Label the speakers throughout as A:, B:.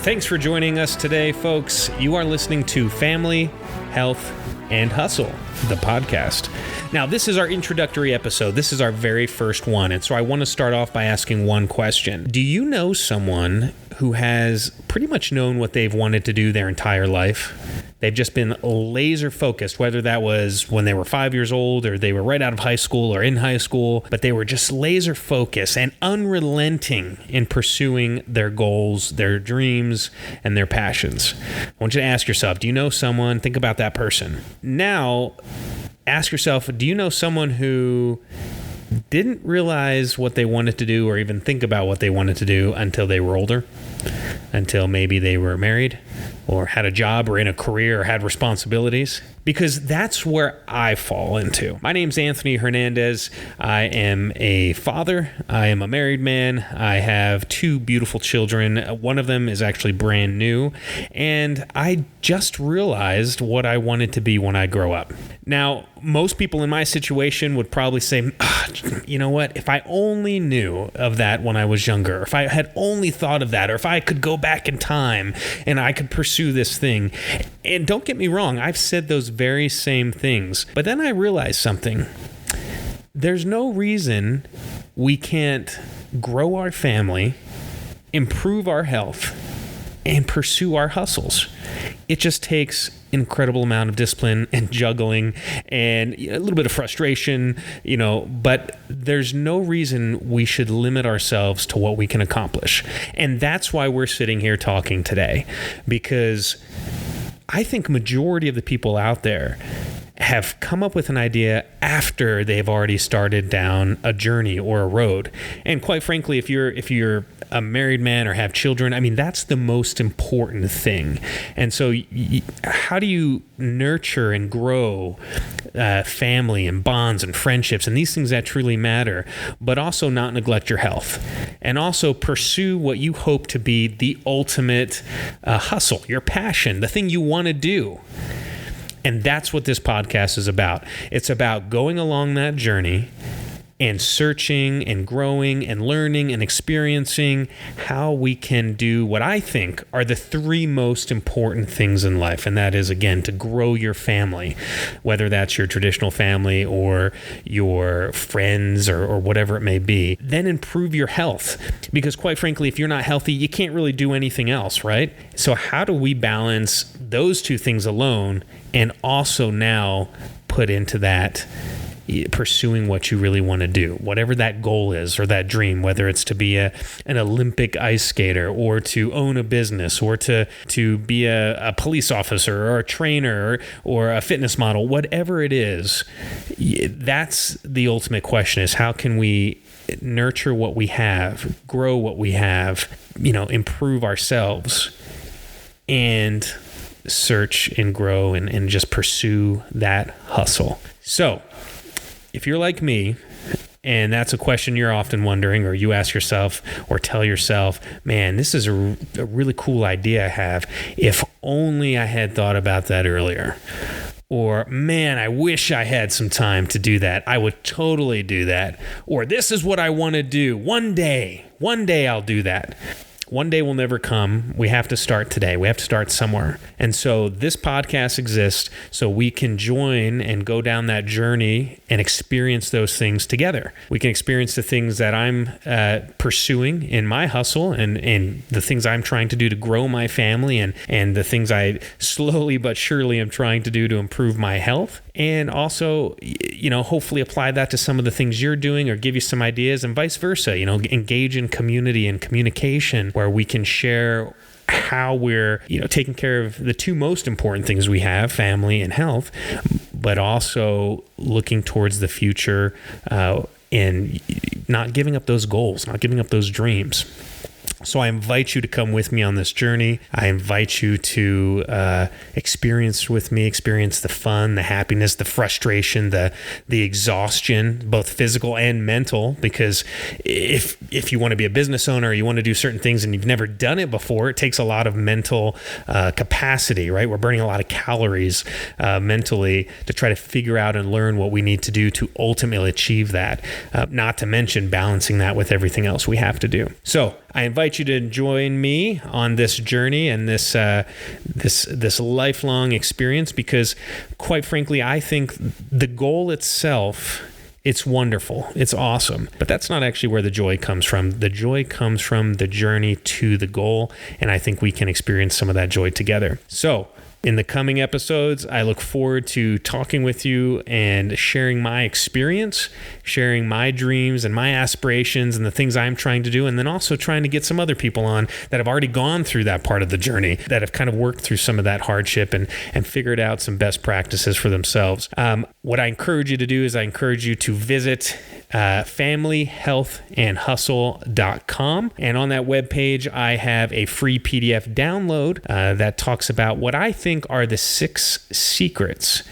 A: Thanks for joining us today, folks. You are listening to Family, Health, and Hustle, the podcast. Now, this is our introductory episode. This is our very first one. And so I want to start off by asking one question. Do you know someone who has pretty much known what they've wanted to do their entire life? They've just been laser focused, whether that was when they were 5 years old or they were right out of high school or in high school, but they were just laser focused and unrelenting in pursuing their goals, their dreams, and their passions. I want you to ask yourself, do you know someone? Think about that person. Now, ask yourself, do you know someone who didn't realize what they wanted to do or even think about what they wanted to do until they were older? Until maybe they were married or had a job or in a career or had responsibilities? Because that's where I fall into. My name's Anthony Hernandez. I am a father. I am a married man. I have two beautiful children. One of them is actually brand new. And I just realized what I wanted to be when I grow up. Now, most people in my situation would probably say, you know what? If I only knew of that when I was younger, if I had only thought of that, or if I could go back in time and I could pursue this thing. And don't get me wrong, I've said those very same things. But then I realized something. There's no reason we can't grow our family, improve our health, and pursue our hustles. It just takes an incredible amount of discipline and juggling and a little bit of frustration, but there's no reason we should limit ourselves to what we can accomplish. And that's why we're sitting here talking today, because I think majority of the people out there have come up with an idea after they've already started down a journey or a road. And quite frankly, if you're a married man or have children, that's the most important thing. And so how do you nurture and grow family and bonds and friendships and these things that truly matter, but also not neglect your health and also pursue what you hope to be the ultimate hustle, your passion, the thing you want to do? And that's what this podcast is about. It's about going along that journey and searching and growing and learning and experiencing how we can do what I think are the three most important things in life. And that is, again, to grow your family, whether that's your traditional family or your friends or whatever it may be. Then improve your health, because quite frankly, if you're not healthy, you can't really do anything else, right? So how do we balance those two things alone and also now put into that pursuing what you really want to do, whatever that goal is or that dream, whether it's to be an Olympic ice skater or to own a business or to be a police officer or a trainer or a fitness model, whatever it is, that's the ultimate question, is how can we nurture what we have, grow what we have, improve ourselves, and search and grow and just pursue that hustle. So if you're like me, and that's a question you're often wondering, or you ask yourself or tell yourself, man, this is a really cool idea I have. If only I had thought about that earlier. Or, man, I wish I had some time to do that. I would totally do that. Or, this is what I want to do. One day I'll do that. One day will never come. We have to start today. We have to start somewhere. And so this podcast exists so we can join and go down that journey and experience those things together. We can experience the things that I'm pursuing in my hustle and the things I'm trying to do to grow my family and the things I slowly but surely am trying to do to improve my health. And also, hopefully apply that to some of the things you're doing or give you some ideas, and vice versa, engage in community and communication where we can share how we're, taking care of the two most important things we have, family and health, but also looking towards the future and not giving up those goals, not giving up those dreams. So I invite you to come with me on this journey. I invite you to experience the fun, the happiness, the frustration, the exhaustion, both physical and mental. Because if you want to be a business owner, or you want to do certain things and you've never done it before, it takes a lot of mental capacity, right? We're burning a lot of calories mentally to try to figure out and learn what we need to do to ultimately achieve that. Not to mention balancing that with everything else we have to do. So I invite you to join me on this journey and this lifelong experience, because quite frankly, I think the goal itself, it's wonderful. It's awesome. But that's not actually where the joy comes from. The joy comes from the journey to the goal. And I think we can experience some of that joy together. So in the coming episodes, I look forward to talking with you and sharing my experience, sharing my dreams and my aspirations and the things I'm trying to do, and then also trying to get some other people on that have already gone through that part of the journey, that have kind of worked through some of that hardship and figured out some best practices for themselves. What I encourage you to do is I encourage you to visit familyhealthandhustle.com. And on that webpage, I have a free PDF download that talks about what I think are the 6 secrets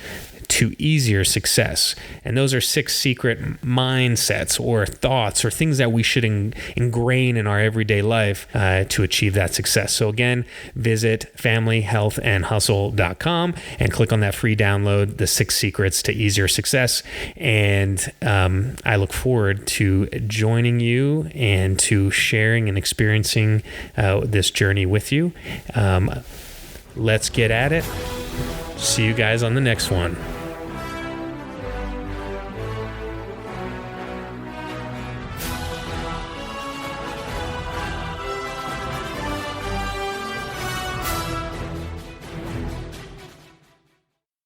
A: to easier success. And those are 6 secret mindsets or thoughts or things that we should ingrain in our everyday life to achieve that success. So again, visit familyhealthandhustle.com and click on that free download, the 6 secrets to easier success. And I look forward to joining you and to sharing and experiencing this journey with you. Let's get at it. See you guys on the next one.